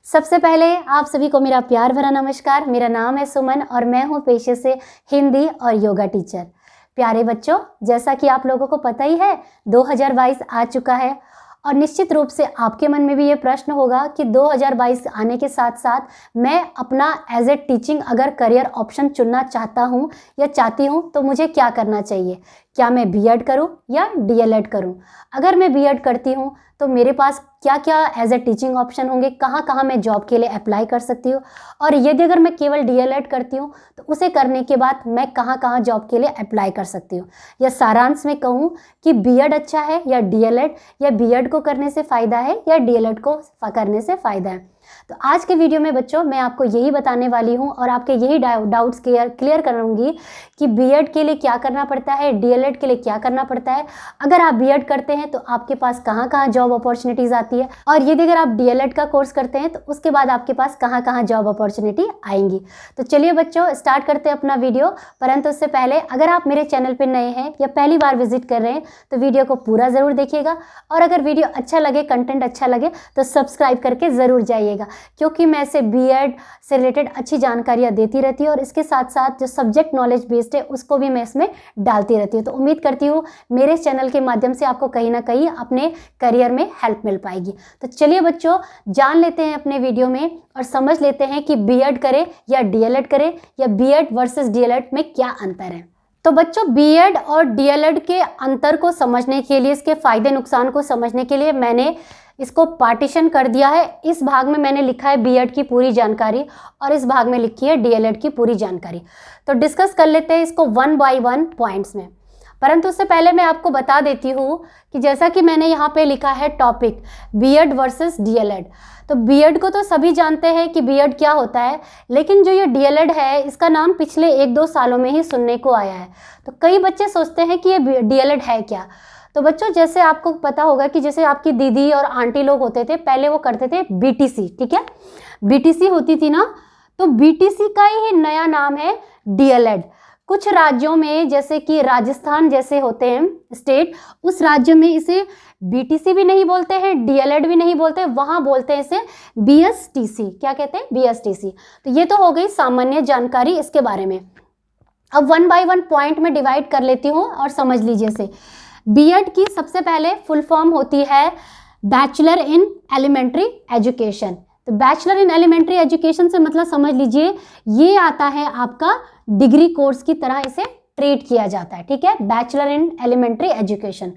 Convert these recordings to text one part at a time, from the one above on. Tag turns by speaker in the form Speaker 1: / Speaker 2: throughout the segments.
Speaker 1: सबसे पहले आप सभी को मेरा प्यार भरा नमस्कार। मेरा नाम है सुमन और मैं हूँ पेशे से हिंदी और योगा टीचर। प्यारे बच्चों, जैसा कि आप लोगों को पता ही है 2022 आ चुका है और निश्चित रूप से आपके मन में भी ये प्रश्न होगा कि 2022 आने के साथ साथ मैं अपना एज ए टीचिंग अगर करियर ऑप्शन चुनना चाहता हूँ या चाहती हूँ तो मुझे क्या करना चाहिए। क्या मैं बीएड करूँ या डीएलएड करूँ? अगर मैं बीएड करती हूँ तो मेरे पास क्या क्या एज ए टीचिंग ऑप्शन होंगे, कहाँ कहाँ मैं जॉब के लिए अप्लाई कर सकती हूँ, और यदि अगर मैं केवल डीएलएड करती हूँ तो उसे करने के बाद मैं कहाँ कहाँ जॉब के लिए अप्लाई कर सकती हूँ। या सारांश में कहूँ कि बीएड अच्छा है या डीएलएड, या बीएड को करने से फ़ायदा है या डीएलएड को करने से फ़ायदा है। तो आज के वीडियो में बच्चों मैं आपको यही बताने वाली हूँ और आपके यही डाउट्स क्लियर करूँगी कि बीएड के लिए क्या करना पड़ता है, डीएलएड के लिए क्या करना पड़ता है। अगर आप बीएड करते हैं तो आपके पास कहाँ कहाँ जॉब अपॉर्चुनिटीज़ आती है, और यदि अगर आप डीएलएड का कोर्स करते हैं तो उसके बाद आपके पास कहाँ कहाँ जॉब अपॉर्चुनिटी आएंगी। तो चलिए बच्चों स्टार्ट करते हैं अपना वीडियो। परंतु उससे पहले अगर आप मेरे चैनल पर नए हैं या पहली बार विजिट कर रहे हैं तो वीडियो को पूरा ज़रूर देखिएगा, और अगर वीडियो अच्छा लगे, कंटेंट अच्छा लगे तो सब्सक्राइब करके ज़रूर जाइएगा, क्योंकि मैं ऐसे बीएड से रिलेटेड अच्छी जानकारियाँ देती रहती हूँ और इसके साथ साथ जो सब्जेक्ट नॉलेज बेस्ड है उसको भी मैं इसमें डालती रहती हूँ। तो उम्मीद करती हूँ मेरे चैनल के माध्यम से आपको कहीं ना कहीं अपने करियर में हेल्प मिल पाएगी। तो चलिए बच्चों जान लेते हैं अपने वीडियो में और समझ लेते हैं कि बीएड करें या डीएलएड करें, या बीएड वर्सेस डीएलएड में क्या अंतर है। तो बच्चों बीएड और डीएलएड के अंतर को समझने के लिए, इसके फ़ायदे नुकसान को समझने के लिए मैंने इसको पार्टीशन कर दिया है। इस भाग में मैंने लिखा है बीएड की पूरी जानकारी और इस भाग में लिखी है डीएलएड की पूरी जानकारी। तो डिस्कस कर लेते हैं इसको 1 बाय 1 पॉइंट्स में। परंतु उससे पहले मैं आपको बता देती हूँ कि जैसा कि मैंने यहाँ पे लिखा है टॉपिक बीएड वर्सेस डीएलएड। तो बीएड को तो सभी जानते हैं कि बीएड क्या होता है, लेकिन जो ये डीएलएड है इसका नाम पिछले 1-2 सालों में ही सुनने को आया है। तो कई बच्चे सोचते हैं कि ये डीएलएड है क्या। तो बच्चों जैसे आपको पता होगा कि जैसे आपकी दीदी और आंटी लोग होते थे पहले, वो करते थे बीटीसी, ठीक है, बीटीसी होती थी ना, तो बीटीसी का ही नया नाम है डीएलएड। कुछ राज्यों में जैसे कि राजस्थान जैसे होते हैं स्टेट, उस राज्य में इसे बीटीसी भी नहीं बोलते हैं, डीएलएड भी नहीं बोलते, वहाँ बोलते हैं इसे बीएसटीसी। क्या कहते हैं? बीएसटीसी। तो ये तो हो गई सामान्य जानकारी इसके बारे में। अब 1 बाय 1 पॉइंट में डिवाइड कर लेती हूँ और समझ लीजिए इसे। बीएड की सबसे पहले फुल फॉर्म होती है बैचलर इन एलिमेंट्री एजुकेशन। तो बैचलर इन एलिमेंट्री एजुकेशन से मतलब समझ लीजिए ये आता है आपका डिग्री कोर्स की तरह इसे ट्रीट किया जाता है, ठीक है, bachelor in elementary education.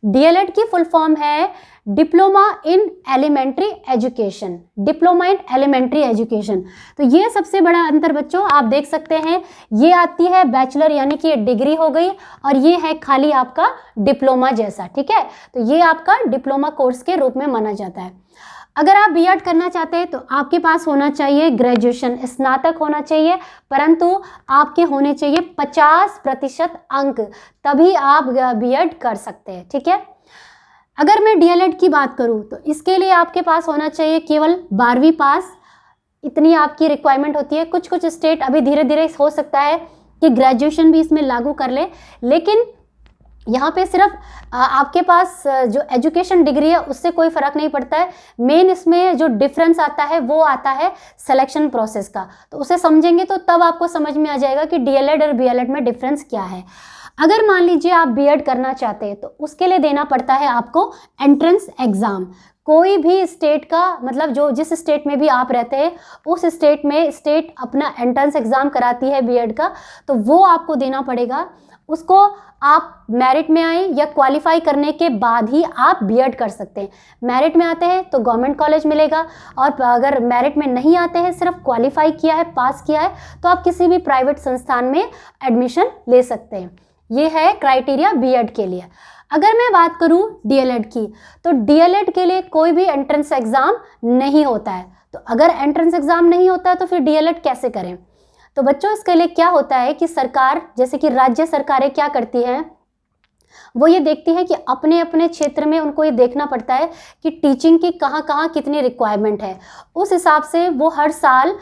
Speaker 1: DElEd की फुल फॉर्म है diploma in elementary education, diploma in elementary education. तो ये सबसे बड़ा अंतर बच्चों आप देख सकते हैं, ये आती है बैचलर यानी कि ये डिग्री हो गई, और ये है खाली आपका डिप्लोमा जैसा, ठीक है। तो ये आपका डिप्लोमा कोर्स के रूप में माना जाता है। अगर आप बीएड करना चाहते हैं तो आपके पास होना चाहिए ग्रेजुएशन, स्नातक होना चाहिए, परंतु आपके होने चाहिए 50% अंक, तभी आप बीएड कर सकते हैं, ठीक है। अगर मैं डीएलएड की बात करूं तो इसके लिए आपके पास होना चाहिए केवल 12वीं पास, इतनी आपकी रिक्वायरमेंट होती है। कुछ कुछ स्टेट अभी धीरे धीरे हो सकता है कि ग्रेजुएशन भी इसमें लागू कर ले, लेकिन यहाँ पे सिर्फ आपके पास जो एजुकेशन डिग्री है उससे कोई फ़र्क नहीं पड़ता है। मेन इसमें जो डिफरेंस आता है वो आता है सिलेक्शन प्रोसेस का। तो उसे समझेंगे तो तब आपको समझ में आ जाएगा कि डीएलएड और बीएलएड में डिफरेंस क्या है। अगर मान लीजिए आप बीएड करना चाहते हैं तो उसके लिए देना पड़ता है आपको एंट्रेंस एग्ज़ाम। कोई भी स्टेट का मतलब जो जिस स्टेट में भी आप रहते हैं उस स्टेट में स्टेट अपना एंट्रेंस एग्ज़ाम कराती है बीएड का, तो वो आपको देना पड़ेगा। उसको आप मेरिट में आए या क्वालिफाई करने के बाद ही आप बीएड कर सकते हैं। मेरिट में आते हैं तो गवर्नमेंट कॉलेज मिलेगा, और अगर मेरिट में नहीं आते हैं, सिर्फ क्वालिफाई किया है, पास किया है, तो आप किसी भी प्राइवेट संस्थान में एडमिशन ले सकते हैं। ये है क्राइटेरिया बीएड के लिए। अगर मैं बात करूं डीएलएड की, तो डीएलएड के लिए कोई भी एंट्रेंस एग्ज़ाम नहीं होता है। तो अगर एंट्रेंस एग्ज़ाम नहीं होता है तो फिर डीएलएड कैसे करें? तो बच्चों इसके लिए क्या होता है कि सरकार, जैसे कि राज्य सरकारें क्या करती हैं, वो ये देखती है कि अपने अपने क्षेत्र में उनको ये देखना पड़ता है कि टीचिंग की कहाँ कहाँ कितनी रिक्वायरमेंट है। उस हिसाब से वो हर साल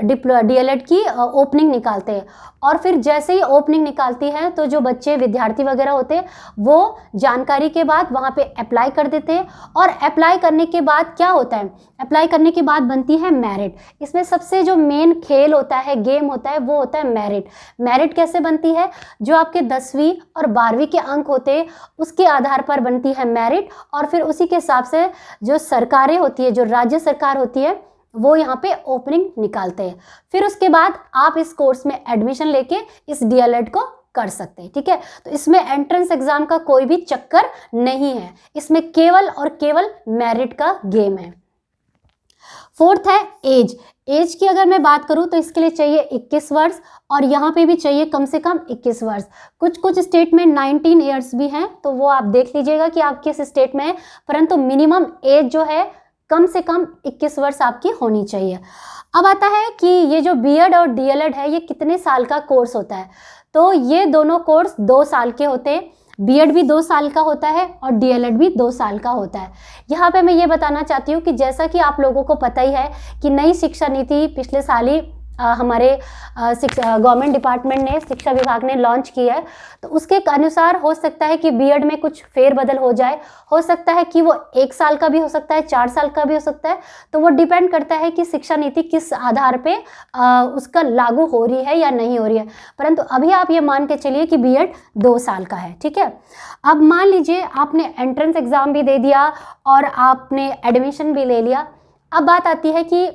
Speaker 1: DLED की ओपनिंग निकालते हैं, और फिर जैसे ही ओपनिंग निकालती है तो जो बच्चे विद्यार्थी वगैरह होते हैं वो जानकारी के बाद वहाँ पे अप्लाई कर देते हैं। और अप्लाई करने के बाद क्या होता है, अप्लाई करने के बाद बनती है मेरिट। इसमें सबसे जो मेन खेल होता है, गेम होता है, वो होता है मेरिट। मेरिट कैसे बनती है, जो आपके 10वीं और 12वीं के अंक होते हैं उसके आधार पर बनती है मेरिट, और फिर उसी के हिसाब से जो सरकारें होती है, जो राज्य सरकार होती है, वो यहाँ पे ओपनिंग निकालते हैं। फिर उसके बाद आप इस कोर्स में एडमिशन लेके इस DLED को कर सकते हैं। ठीक है, तो इसमें एंट्रेंस एग्जाम का कोई भी चक्कर नहीं है, इसमें केवल और केवल मेरिट का गेम है। फोर्थ है एज। एज की अगर मैं बात करूं तो इसके लिए चाहिए 21 वर्ष, और यहाँ पे भी चाहिए कम से कम 21 वर्ष। कुछ कुछ स्टेट में 19 ईयर्स भी हैं, तो वो आप देख लीजिएगा कि आप किस स्टेट में है, परंतु मिनिमम एज जो है कम से कम 21 वर्ष आपकी होनी चाहिए। अब आता है कि ये जो B.Ed और DLED है ये कितने साल का कोर्स होता है। तो ये दोनों कोर्स 2 साल के होते हैं। B.Ed भी 2 साल का होता है और DLED भी 2 साल का होता है। यहाँ पे मैं ये बताना चाहती हूँ कि जैसा कि आप लोगों को पता ही है कि नई शिक्षा नीति पिछले साल ही हमारे गवर्नमेंट डिपार्टमेंट ने, शिक्षा विभाग ने लॉन्च की है। तो उसके अनुसार हो सकता है कि B.Ed में कुछ फेरबदल हो जाए, हो सकता है कि वो 1 साल का भी हो सकता है, 4 साल का भी हो सकता है। तो वो डिपेंड करता है कि शिक्षा नीति किस आधार पे उसका लागू हो रही है या नहीं हो रही है। परंतु अभी आप ये मान के चलिए कि B.Ed 2 साल का है। ठीक है, अब मान लीजिए आपने एंट्रेंस एग्जाम भी दे दिया और आपने एडमिशन भी ले लिया। अब बात आती है कि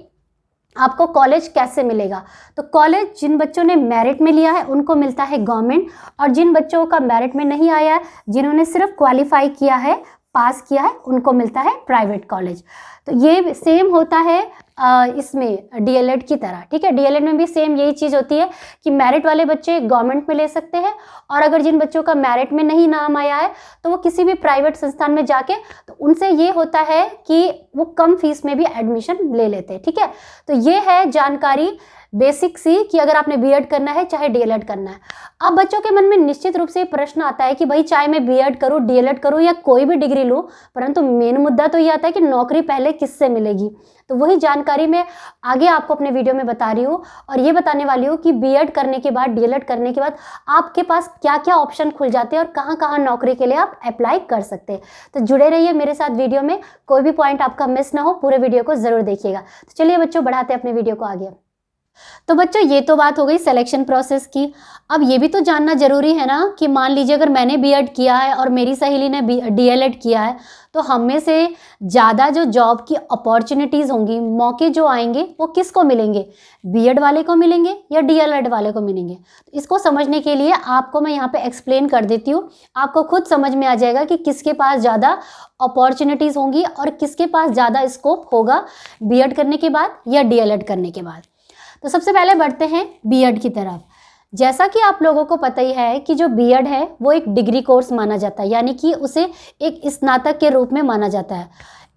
Speaker 1: आपको कॉलेज कैसे मिलेगा। तो कॉलेज जिन बच्चों ने मेरिट में लिया है उनको मिलता है गवर्नमेंट, और जिन बच्चों का मेरिट में नहीं आया है, जिन्होंने सिर्फ क्वालिफाई किया है, पास किया है, उनको मिलता है प्राइवेट कॉलेज। तो ये सेम होता है इसमें DLED की तरह। ठीक है, DLED में भी सेम यही चीज़ होती है कि मेरिट वाले बच्चे गवर्नमेंट में ले सकते हैं, और अगर जिन बच्चों का मेरिट में नहीं नाम आया है तो वो किसी भी प्राइवेट संस्थान में जाके, तो उनसे ये होता है कि वो कम फीस में भी एडमिशन ले लेते हैं। ठीक है, तो ये है जानकारी बेसिक सी कि अगर आपने B.Ed करना है चाहे DLED करना है। अब बच्चों के मन में निश्चित रूप से प्रश्न आता है कि भाई चाहे मैं B.Ed करूँ, DLED करूँ या कोई भी डिग्री लूँ, परंतु मेन मुद्दा तो ये आता है कि नौकरी पहले किससे मिलेगी। तो वही जानकारी मैं आगे आपको अपने वीडियो में बता रही हूँ, और ये बताने वाली हूँ कि B.Ed करने के बाद, DLED करने के बाद आपके पास क्या क्या ऑप्शन खुल जाते हैं और कहाँ कहाँ नौकरी के लिए आप अप्लाई कर सकते हैं। तो जुड़े रहिए मेरे साथ वीडियो में, कोई भी पॉइंट आपका मिस ना हो, पूरे वीडियो को ज़रूर देखिएगा। तो चलिए बच्चों, बढ़ाते हैं अपने वीडियो को आगे। तो बच्चों ये तो बात हो गई सिलेक्शन प्रोसेस की। अब ये भी तो जानना जरूरी है ना कि मान लीजिए अगर मैंने B.Ed किया है और मेरी सहेली ने DLED किया है, तो हम में से ज़्यादा जो जॉब की अपॉर्चुनिटीज़ होंगी, मौके जो आएंगे, वो किसको मिलेंगे, B.Ed वाले को मिलेंगे या DLED वाले को मिलेंगे। तो इसको समझने के लिए आपको मैं यहाँ पे एक्सप्लेन कर देती हूँ, आपको खुद समझ में आ जाएगा कि किसके पास ज़्यादा अपॉर्चुनिटीज़ होंगी और किसके पास ज़्यादा स्कोप होगा B.Ed करने के बाद या DLED करने के बाद। तो सबसे पहले बढ़ते हैं B.Ed की तरफ। जैसा कि आप लोगों को पता ही है कि जो B.Ed है वो एक डिग्री कोर्स माना जाता है, यानी कि उसे एक स्नातक के रूप में माना जाता है।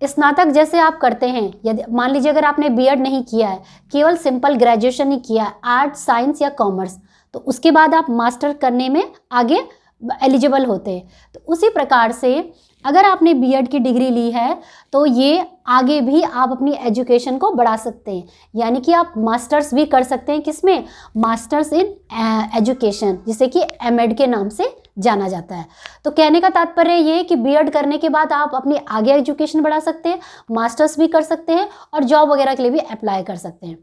Speaker 1: स्नातक जैसे आप करते हैं, यदि मान लीजिए अगर आपने B.Ed नहीं किया है, केवल सिंपल ग्रेजुएशन ही किया है, आर्ट्स, साइंस या कॉमर्स, तो उसके बाद आप मास्टर करने में आगे एलिजिबल होते हैं। तो उसी प्रकार से अगर आपने B.Ed की डिग्री ली है तो ये आगे भी आप अपनी एजुकेशन को बढ़ा सकते हैं, यानी कि आप मास्टर्स भी कर सकते हैं। किसमें, मास्टर्स इन एजुकेशन, जिसे कि M.Ed के नाम से जाना जाता है। तो कहने का तात्पर्य ये कि B.Ed करने के बाद आप अपनी आगे एजुकेशन बढ़ा सकते हैं, मास्टर्स भी कर सकते हैं और जॉब वगैरह के लिए भी अप्लाई कर सकते हैं।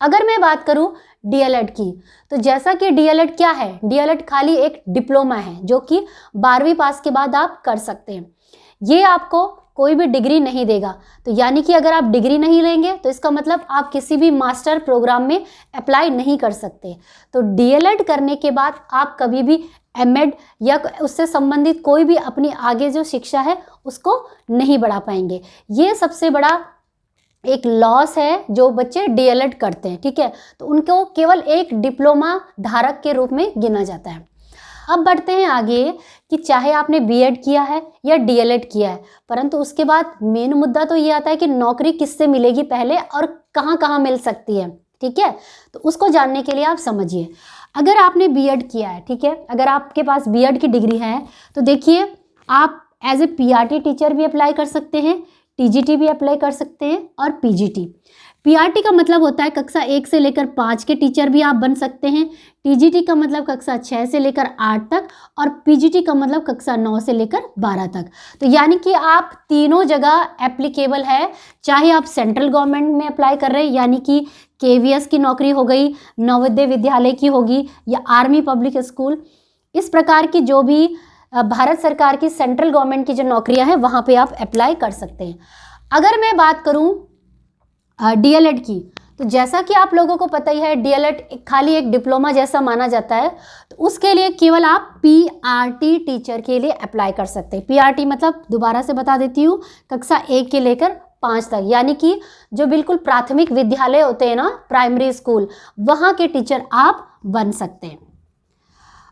Speaker 1: अगर मैं बात करूं DLED की, तो जैसा कि DLED क्या है, DLED खाली एक डिप्लोमा है जो कि 12वीं पास के बाद आप कर सकते हैं। ये आपको कोई भी डिग्री नहीं देगा। तो यानी कि अगर आप डिग्री नहीं लेंगे तो इसका मतलब आप किसी भी मास्टर प्रोग्राम में अप्लाई नहीं कर सकते। तो DLED करने के बाद आप कभी भी M.Ed या उससे संबंधित कोई भी अपनी आगे जो शिक्षा है उसको नहीं बढ़ा पाएंगे। ये सबसे बड़ा एक लॉस है जो बच्चे DLED करते हैं। ठीक है, तो उनको केवल एक डिप्लोमा धारक के रूप में गिना जाता है। अब बढ़ते हैं आगे कि चाहे आपने B.Ed किया है या DLED किया है, परंतु उसके बाद मेन मुद्दा तो ये आता है कि नौकरी किससे मिलेगी पहले और कहाँ कहाँ मिल सकती है। ठीक है, तो उसको जानने के लिए आप समझिए। अगर आपने बीएड किया है, ठीक है, अगर आपके पास बीएड की डिग्री है तो देखिए आप एज ए पीआरटी टीचर भी अप्लाई कर सकते हैं, टीजीटी भी अप्लाई कर सकते हैं और पीजीटी। पीआरटी का मतलब होता है कक्षा 1 से लेकर 5 के टीचर भी आप बन सकते हैं, टीजीटी का मतलब कक्षा 6 से लेकर 8 तक और पीजीटी का मतलब कक्षा 9 से लेकर 12 तक। तो यानी कि आप तीनों जगह एप्लीकेबल है, चाहे आप सेंट्रल गवर्नमेंट में अप्लाई कर रहे हैं यानी कि केवीएस की नौकरी हो गई, नवोदय विद्यालय की होगी या आर्मी पब्लिक स्कूल, इस प्रकार की जो भी भारत सरकार की सेंट्रल गवर्नमेंट की जो नौकरियां हैं वहाँ पे आप अप्लाई कर सकते हैं। अगर मैं बात करूँ डीएलएड की, तो जैसा कि आप लोगों को पता ही है डीएलएड खाली एक डिप्लोमा जैसा माना जाता है, तो उसके लिए केवल आप पीआरटी टीचर के लिए अप्लाई कर सकते हैं। पीआरटी मतलब दोबारा से बता देती हूँ, कक्षा 1 के लेकर 5 तक, यानी कि जो बिल्कुल प्राथमिक विद्यालय होते हैं ना, प्राइमरी स्कूल, वहाँ के टीचर आप बन सकते हैं।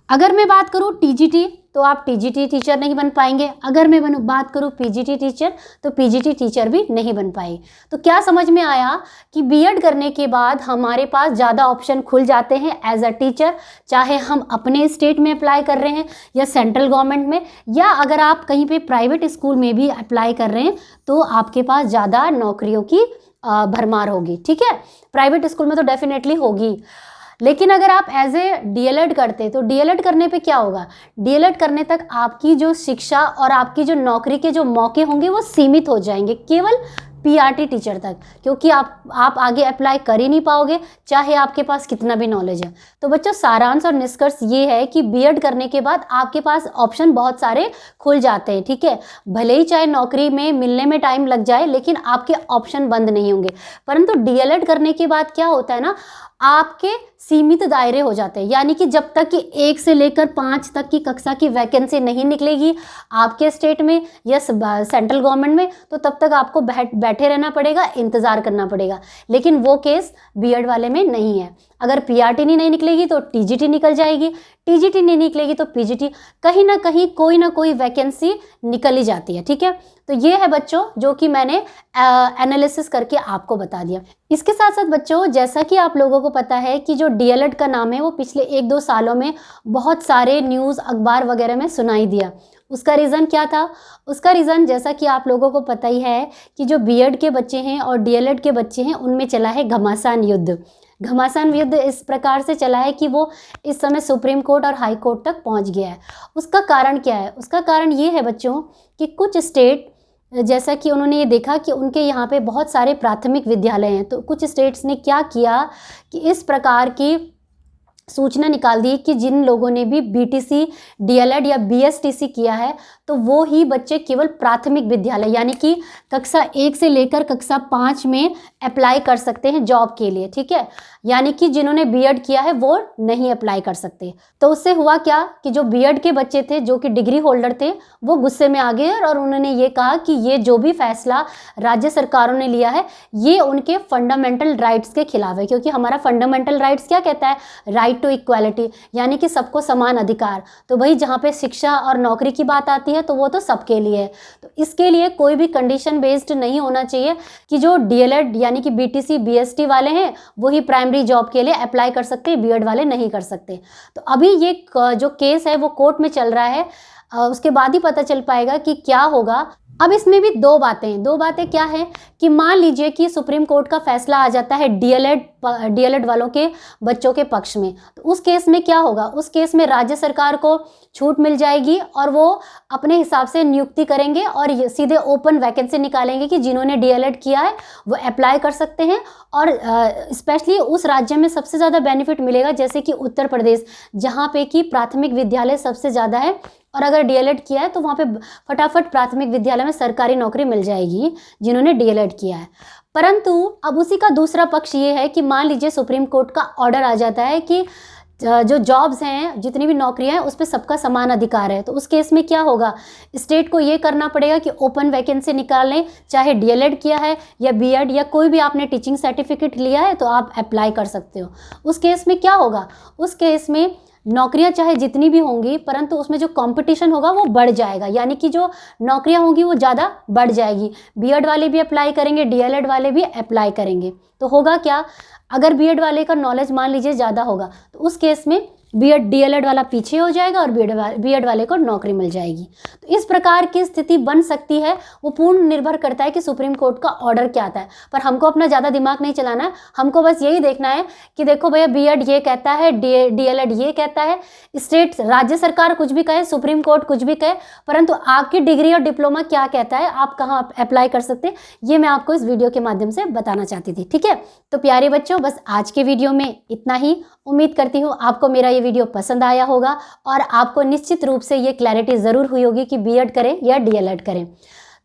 Speaker 1: अगर मैं बात करूँ टीजीटी, तो आप टीजीटी टीचर नहीं बन पाएंगे। अगर मैं बात करूँ पीजीटी टीचर, तो पीजीटी टीचर भी नहीं बन पाए। तो क्या समझ में आया कि बीएड करने के बाद हमारे पास ज़्यादा ऑप्शन खुल जाते हैं एज अ टीचर, चाहे हम अपने स्टेट में अप्लाई कर रहे हैं या सेंट्रल गवर्नमेंट में, या अगर आप कहीं पे प्राइवेट स्कूल में भी अप्लाई कर रहे हैं तो आपके पास ज़्यादा नौकरियों की भरमार होगी। ठीक है, प्राइवेट स्कूल में तो डेफिनेटली होगी। लेकिन अगर आप एज ए डीएलएड करते तो डीएलएड करने पे क्या होगा, डीएलएड करने तक आपकी जो शिक्षा और आपकी जो नौकरी के जो मौके होंगे वो सीमित हो जाएंगे केवल पीआरटी टीचर तक, क्योंकि आप आगे अप्लाई कर ही नहीं पाओगे चाहे आपके पास कितना भी नॉलेज है। तो बच्चों सारांश और निष्कर्ष ये है कि बीएड करने के बाद आपके पास ऑप्शन बहुत सारे खुल जाते हैं। ठीक है, भले ही चाहे नौकरी में मिलने में टाइम लग जाए लेकिन आपके ऑप्शन बंद नहीं होंगे। परंतु डीएलएड करने के बाद क्या होता है ना, आपके सीमित दायरे हो जाते हैं, यानी कि जब तक कि 1 से लेकर 5 तक की कक्षा की वैकेंसी नहीं निकलेगी आपके स्टेट में या सेंट्रल गवर्नमेंट में, तो तब तक आपको बैठे रहना पड़ेगा, इंतज़ार करना पड़ेगा। लेकिन वो केस बीएड वाले में नहीं है। अगर पीआरटी नहीं निकलेगी तो टीजीटी निकल जाएगी, टीजीटी नहीं निकलेगी तो पीजीटी, कहीं ना कोई वैकेंसी निकल ही जाती है। ठीक है, तो ये है बच्चों जो कि मैंने एनालिसिस करके आपको बता दिया। इसके साथ साथ बच्चों जैसा कि आप लोगों को पता है कि जो डीएलएड का नाम है वो पिछले 1-2 सालों में बहुत सारे न्यूज़ अखबार वगैरह में सुनाई दिया। उसका रीज़न क्या था? उसका रीज़न जैसा कि आप लोगों को पता ही है कि जो बीएड के बच्चे हैं और डीएलएड के बच्चे हैं उनमें चला है घमासान युद्ध। घमासान युद्ध इस प्रकार से चला है कि वो इस समय सुप्रीम कोर्ट और हाई कोर्ट तक पहुंच गया है। उसका कारण क्या है? उसका कारण ये है बच्चों कि कुछ स्टेट, जैसा कि उन्होंने ये देखा कि उनके यहाँ पे बहुत सारे प्राथमिक विद्यालय हैं, तो कुछ स्टेट्स ने क्या किया कि इस प्रकार की सूचना निकाल दी कि जिन लोगों ने भी बीटीसी, डीएलएड या बीएसटीसी किया है तो वो ही बच्चे केवल प्राथमिक विद्यालय यानी कि कक्षा 1 से लेकर कक्षा 5 में अप्लाई कर सकते हैं जॉब के लिए। ठीक है, यानी कि जिन्होंने बीएड किया है वो नहीं अप्लाई कर सकते। तो उससे हुआ क्या कि जो बीएड के बच्चे थे जो कि डिग्री होल्डर थे वो गुस्से में आ गए और उन्होंने ये कहा कि ये जो भी फैसला राज्य सरकारों ने लिया है ये उनके फंडामेंटल राइट्स के खिलाफ है, क्योंकि हमारा फंडामेंटल राइट्स क्या कहता है? राइट टू इक्वालिटी, यानी कि सबको समान अधिकार। तो भाई जहाँ पे शिक्षा और नौकरी की बात आती है तो वो तो सबके लिए है। तो इसके लिए कोई भी कंडीशन बेस्ड नहीं होना चाहिए कि जो डीएलएड यानी कि बीटीसी बीएसटी वाले हैं वही प्राइमरी जॉब के लिए अप्लाई कर सकते हैं, बीएड वाले नहीं कर सकते। तो अभी ये जो केस है वो कोर्ट में चल रहा है, उसके बाद ही पता चल पाएगा कि क्या होगा। अब इसमें भी दो बातें क्या है कि मान लीजिए कि सुप्रीम कोर्ट का फैसला आ जाता है डीएलएड वालों के बच्चों के पक्ष में, तो उस केस में क्या होगा? उस केस में राज्य सरकार को छूट मिल जाएगी और वो अपने हिसाब से नियुक्ति करेंगे और सीधे ओपन वैकेंसी निकालेंगे कि जिन्होंने डीएलएड किया है वो अप्लाई कर सकते हैं। और स्पेशली उस राज्य में सबसे ज़्यादा बेनिफिट मिलेगा जैसे कि उत्तर प्रदेश, जहाँ पे कि प्राथमिक विद्यालय सबसे ज़्यादा है और अगर डीएलएड किया है तो वहाँ पे फटाफट प्राथमिक विद्यालय में सरकारी नौकरी मिल जाएगी जिन्होंने डीएलएड किया है। परंतु अब उसी का दूसरा पक्ष ये है कि मान लीजिए सुप्रीम कोर्ट का ऑर्डर आ जाता है कि जो जॉब्स हैं, जितनी भी नौकरियां हैं उस पर सबका समान अधिकार है, तो उस केस में क्या होगा? स्टेट को ये करना पड़ेगा कि ओपन वैकेंसी निकालें, चाहे डीएलएड किया है या बीएड या कोई भी आपने टीचिंग सर्टिफिकेट लिया है तो आप अप्लाई कर सकते हो। उस केस में क्या होगा? उस केस में नौकरियां चाहे जितनी भी होंगी परंतु उसमें जो कंपटीशन होगा वो बढ़ जाएगा, यानी कि जो नौकरियां होंगी वो ज़्यादा बढ़ जाएगी। बीएड वाले भी अप्लाई करेंगे, डीएलएड वाले भी अप्लाई करेंगे, तो होगा क्या, अगर बीएड वाले का नॉलेज मान लीजिए ज़्यादा होगा तो उस केस में बीएड डीएलएड वाला पीछे हो जाएगा और बीएड वाले को नौकरी मिल जाएगी। तो इस प्रकार की स्थिति बन सकती है, वो पूर्ण निर्भर करता है कि सुप्रीम कोर्ट का ऑर्डर क्या आता है। पर हमको अपना ज़्यादा दिमाग नहीं चलाना है, हमको बस यही देखना है कि देखो भैया बीएड ये कहता है, डीएलएड ये कहता है, स्टेट राज्य सरकार कुछ भी कहे, सुप्रीम कोर्ट कुछ भी कहे, परंतु आपकी डिग्री और डिप्लोमा क्या कहता है, आप कहाँ अप्लाई कर सकते हैं, ये मैं आपको इस वीडियो के माध्यम से बताना चाहती थी। ठीक है, तो प्यारे बच्चों बस आज के वीडियो में इतना ही। उम्मीद करती हूँ आपको मेरा ये वीडियो पसंद आया होगा और आपको निश्चित रूप से ये क्लैरिटी ज़रूर हुई होगी कि बीएड करें या डीएलएड करें।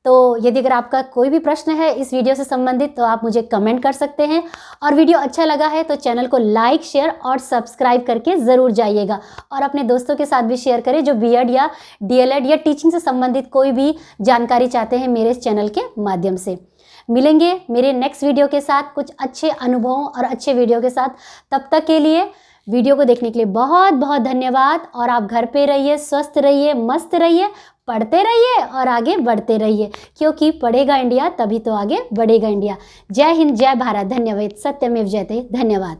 Speaker 1: तो यदि अगर आपका कोई भी प्रश्न है इस वीडियो से संबंधित तो आप मुझे कमेंट कर सकते हैं, और वीडियो अच्छा लगा है तो चैनल को लाइक, शेयर और सब्सक्राइब करके ज़रूर जाइएगा, और अपने दोस्तों के साथ भी शेयर करें जो बीएड या डीएलएड या टीचिंग से संबंधित कोई भी जानकारी चाहते हैं मेरे इस चैनल के माध्यम से। मिलेंगे मेरे नेक्स्ट वीडियो के साथ कुछ अच्छे अनुभवों और अच्छे वीडियो के साथ। तब तक के लिए वीडियो को देखने के लिए बहुत बहुत धन्यवाद, और आप घर पे रहिए, स्वस्थ रहिए, मस्त रहिए, पढ़ते रहिए और आगे बढ़ते रहिए, क्योंकि पढ़ेगा इंडिया तभी तो आगे बढ़ेगा इंडिया। जय हिंद, जय भारत, धन्यवाद, सत्यमेव जयते, धन्यवाद।